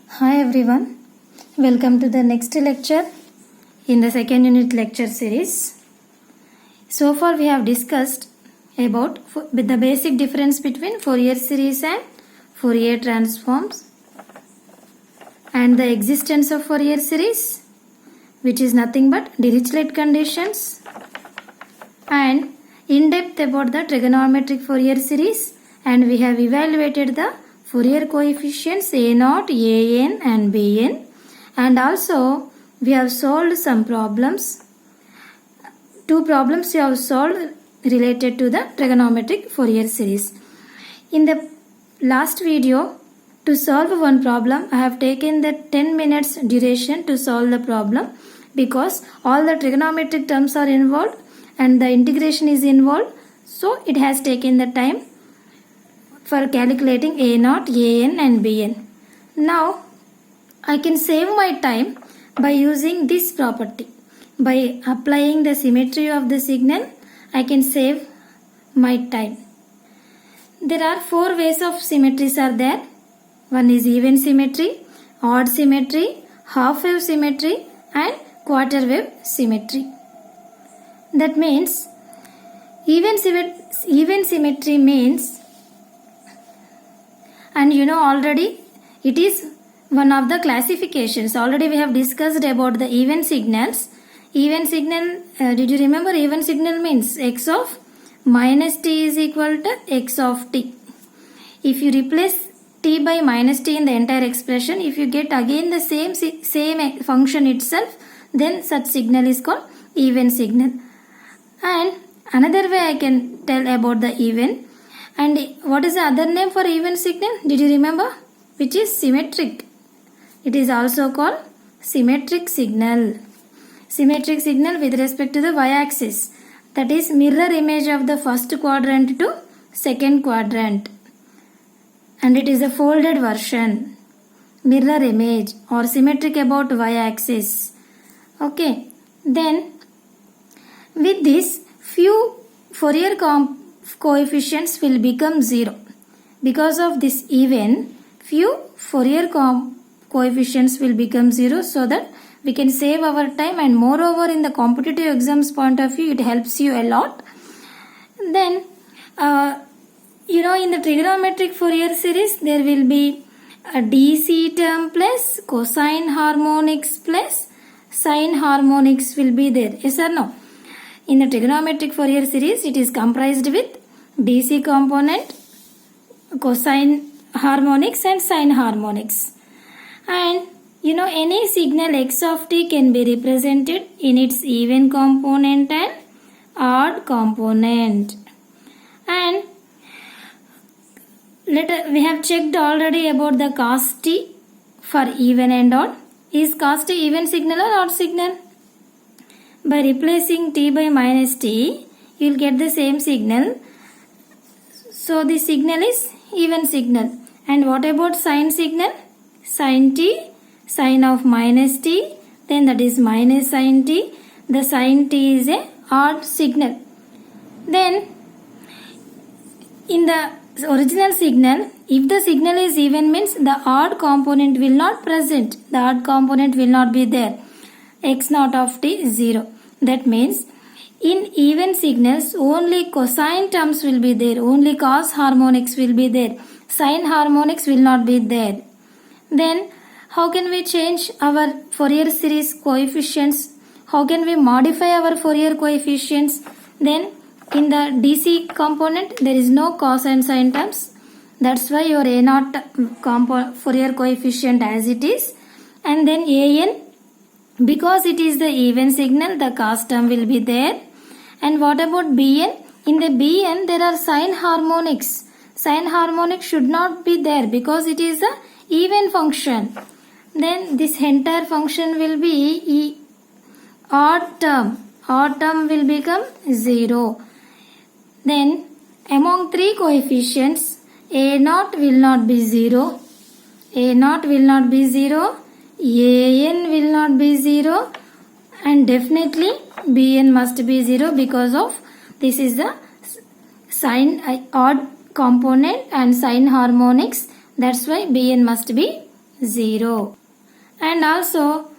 Hi everyone, welcome to the next lecture in the second unit lecture series. So far we have discussed about the basic difference between Fourier series and Fourier transforms and the existence of Fourier series, which is nothing but Dirichlet conditions, and in depth about the trigonometric Fourier series, and we have evaluated the Fourier coefficients A0, An and Bn, and also we have solved some problems. Two problems we have solved related to the trigonometric Fourier series. In the last video, to solve one problem, I have taken the 10 minutes duration to solve the problem because all the trigonometric terms are involved and the integration is involved, so it has taken the time for calculating A0, An and Bn. Now I can save my time by using this property. By applying the symmetry of the signal, I can save my time. There are four ways of symmetries are there. One is even symmetry, odd symmetry, half wave symmetry and quarter wave symmetry. That means even symmetry means, and you know already it is one of the classifications. Already we have discussed about the even signals. Even signal, did you remember even signal means x of minus t is equal to x of t. If you replace t by minus t in the entire expression, if you get again the same function itself, then such signal is called even signal. And another way I can tell about the even. And what is the other name for even signal? Did you remember? Which is symmetric. It is also called symmetric signal. Symmetric signal with respect to the y-axis. That is mirror image of the first quadrant to second quadrant. And it is a folded version. Mirror image or symmetric about y-axis. Okay. Then with this, few Fourier coefficients will become 0. Because of this even, few Fourier coefficients will become 0, so that we can save our time, and moreover in the competitive exams point of view it helps you a lot. Then in the trigonometric Fourier series there will be a DC term plus cosine harmonics plus sine harmonics will be there. Yes or no? In the trigonometric Fourier series, it is comprised with DC component, cosine harmonics and sine harmonics. And any signal x of t can be represented in its even component and odd component. And we have checked already about the cos t for even and odd. Is cos t even signal or odd signal? By replacing t by minus t, you will get the same signal. So the signal is even signal. And what about sine signal? Sine t, sine of minus t, then that is minus sine t. The sine t is a odd signal. Then in the original signal, if the signal is even means the odd component will not present. The odd component will not be there. X naught of t is 0. That means in even signals only cosine terms will be there. Only cos harmonics will be there. Sine harmonics will not be there. Then how can we change our Fourier series coefficients? How can we modify our Fourier coefficients? Then in the DC component there is no cos and sine terms. That's why your A0 Fourier coefficient as it is. And then An, because it is the even signal, the cos term will be there. And what about Bn? In the Bn there are sine harmonics. Sine harmonics should not be there because it is a even function. Then this entire function will be odd term. Odd term will become 0. Then among three coefficients, A0 will not be 0. A0 will not be 0. An will not be 0. And definitely Bn must be 0 because of this is the sine odd component and sine harmonics. That's why Bn must be 0. And also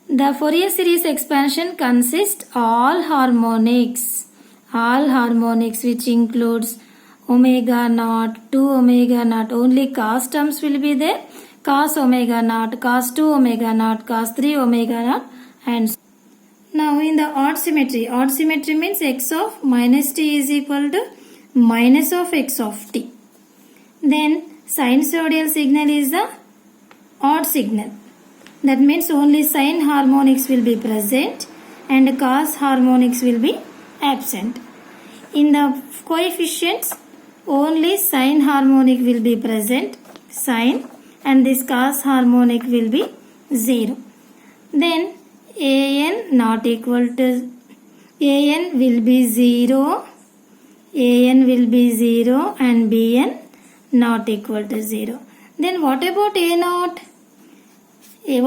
the Fourier series expansion consists all harmonics which includes omega naught, 2 omega naught, only cos terms will be there, cos omega naught, cos 2 omega naught, cos 3 omega naught, and so. Now in the odd symmetry means x of minus t is equal to minus of x of t. Then sinusoidal signal is the odd signal. That means only sine harmonics will be present and cos harmonics will be absent. In the coefficients, only sine harmonic will be present, sine, and this cos harmonic will be 0. Then an not equal to, an will be 0, and bn not equal to 0. Then what about a naught? A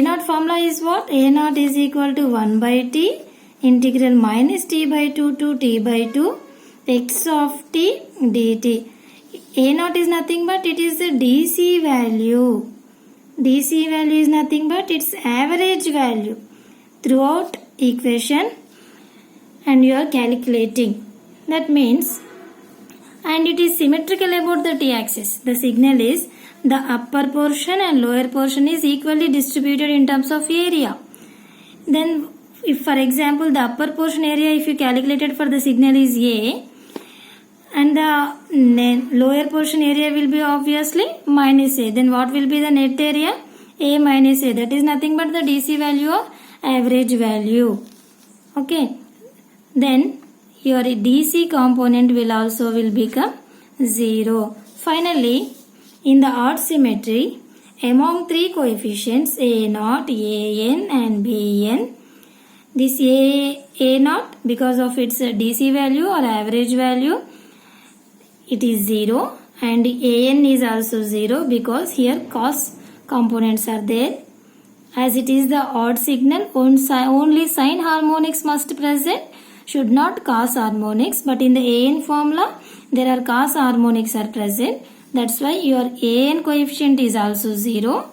naught formula is what? A naught is equal to 1 by t integral minus t by 2 to t by 2 x of t dt. A naught is nothing but it is the DC value. DC value is nothing but its average value throughout equation, and you are calculating. That means, and it is symmetrical about the t-axis. The signal is the upper portion and lower portion is equally distributed in terms of area. Then if for example the upper portion area if you calculated for the signal is A, and the lower portion area will be obviously minus A, then what will be the net area? A minus A. That is nothing but the DC value of average value. Okay. Then your DC component will become 0. Finally, in the odd symmetry, among three coefficients A naught, An and Bn, this A naught, because of its DC value or average value, it is 0, and An is also 0 because here cos components are there. As it is the odd signal, only sine harmonics must present, should not cos harmonics, but in the An formula there are cos harmonics are present. That's why your An coefficient is also 0.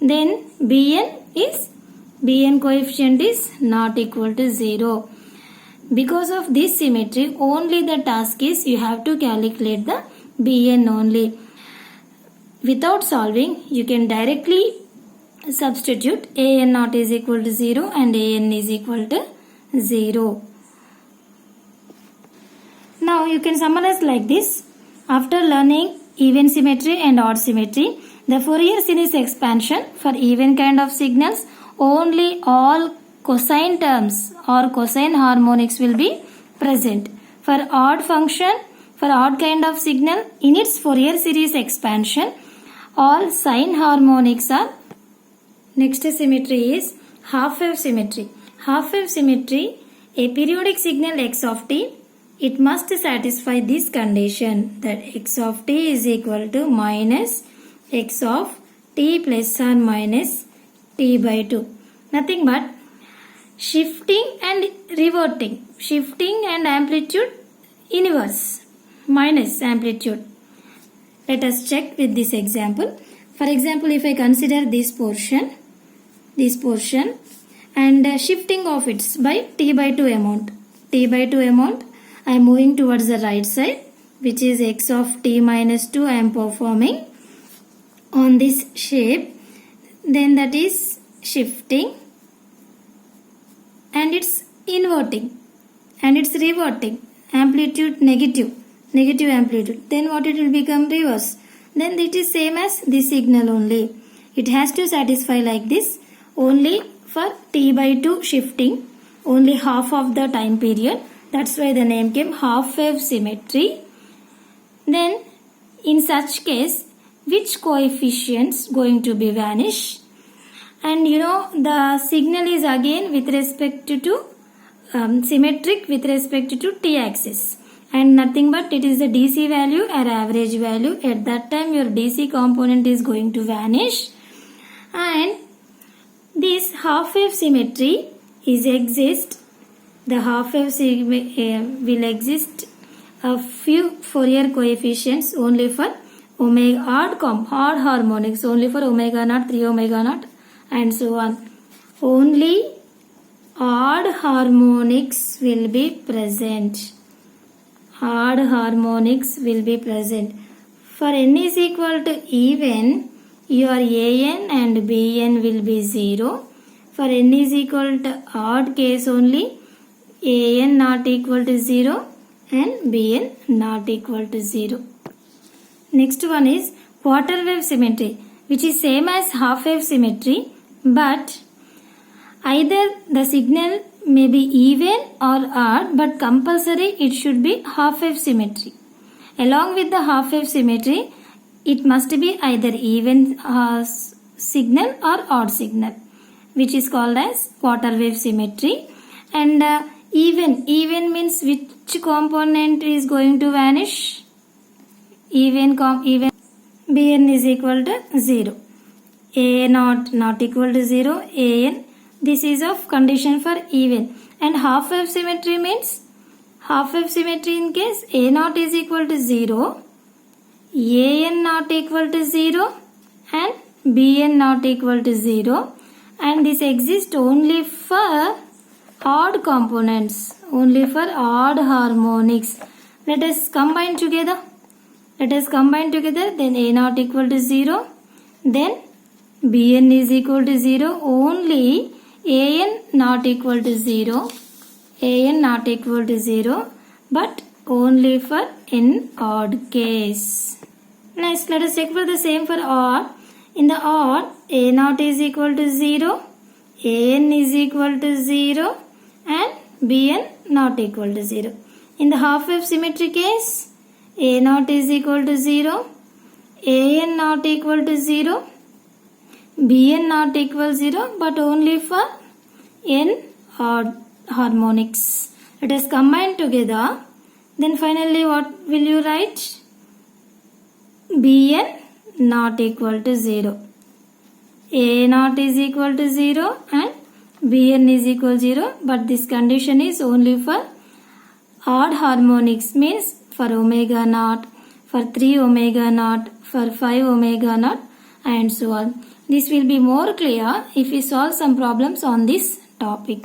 Then Bn coefficient is not equal to 0. Because of this symmetry, only the task is you have to calculate the Bn only. Without solving, you can directly substitute An naught is equal to 0 and An is equal to 0. Now you can summarize like this. After learning even symmetry and odd symmetry, the Fourier series expansion for even kind of signals, only all cosine terms or cosine harmonics will be present. For odd function, for odd kind of signal, in its Fourier series expansion, all sine harmonics are. Next symmetry is half-wave symmetry. Half-wave symmetry, a periodic signal x of t, it must satisfy this condition that x of t is equal to minus x of t plus or minus t by 2. Nothing but shifting and reverting. Shifting and amplitude inverse minus amplitude. Let us check with this example. For example, if I consider this portion and shifting of it by t by 2 amount. I am moving towards the right side, which is x of t minus 2 I am performing on this shape. Then that is shifting, and it's inverting and it's reverting. Amplitude negative amplitude. Then what it will become? Reverse. Then it is same as this signal only. It has to satisfy like this only for t by 2 shifting, only half of the time period. That's why the name came half-wave symmetry. Then in such case, which coefficients going to be vanish? And the signal is again with respect to symmetric with respect to t-axis, and nothing but it is the DC value or average value. At that time your DC component is going to vanish, and this half-wave symmetry the half-wave will exist a few Fourier coefficients only for omega odd harmonics only for omega naught, 3 omega naught and so on. Only odd harmonics will be present. Odd harmonics will be present. For n is equal to even, your an and bn will be 0. For n is equal to odd case only, an not equal to 0 and bn not equal to 0. Next one is quarter wave symmetry, which is same as half wave symmetry, but either the signal may be even or odd, but compulsory it should be half wave symmetry. Along with the half wave symmetry, it must be either even signal or odd signal, which is called as quarter wave symmetry. And even means which component is going to vanish? Even bn is equal to 0. A not equal to 0, an. This is of condition for even. And half wave symmetry means, half wave symmetry in case a naught is equal to 0, an not equal to 0 and bn not equal to 0, and this exists only for odd components, only for odd harmonics. Let us combine together. Then a naught equal to 0, then bn is equal to 0, only an not equal to 0, but only for in odd case. Next, let us check for the same for odd. In the odd, a naught is equal to 0, an is equal to 0 and bn not equal to 0. In the half wave symmetry case, a naught is equal to 0, an not equal to 0, bn not equal 0, but only for n odd harmonics. Let us combine together. Then finally what will you write? bn not equal to 0. A naught is equal to 0 and bn is equal to 0, but this condition is only for odd harmonics, means for omega naught, for 3 omega naught, for 5 omega naught and so on. This will be more clear if we solve some problems on this topic.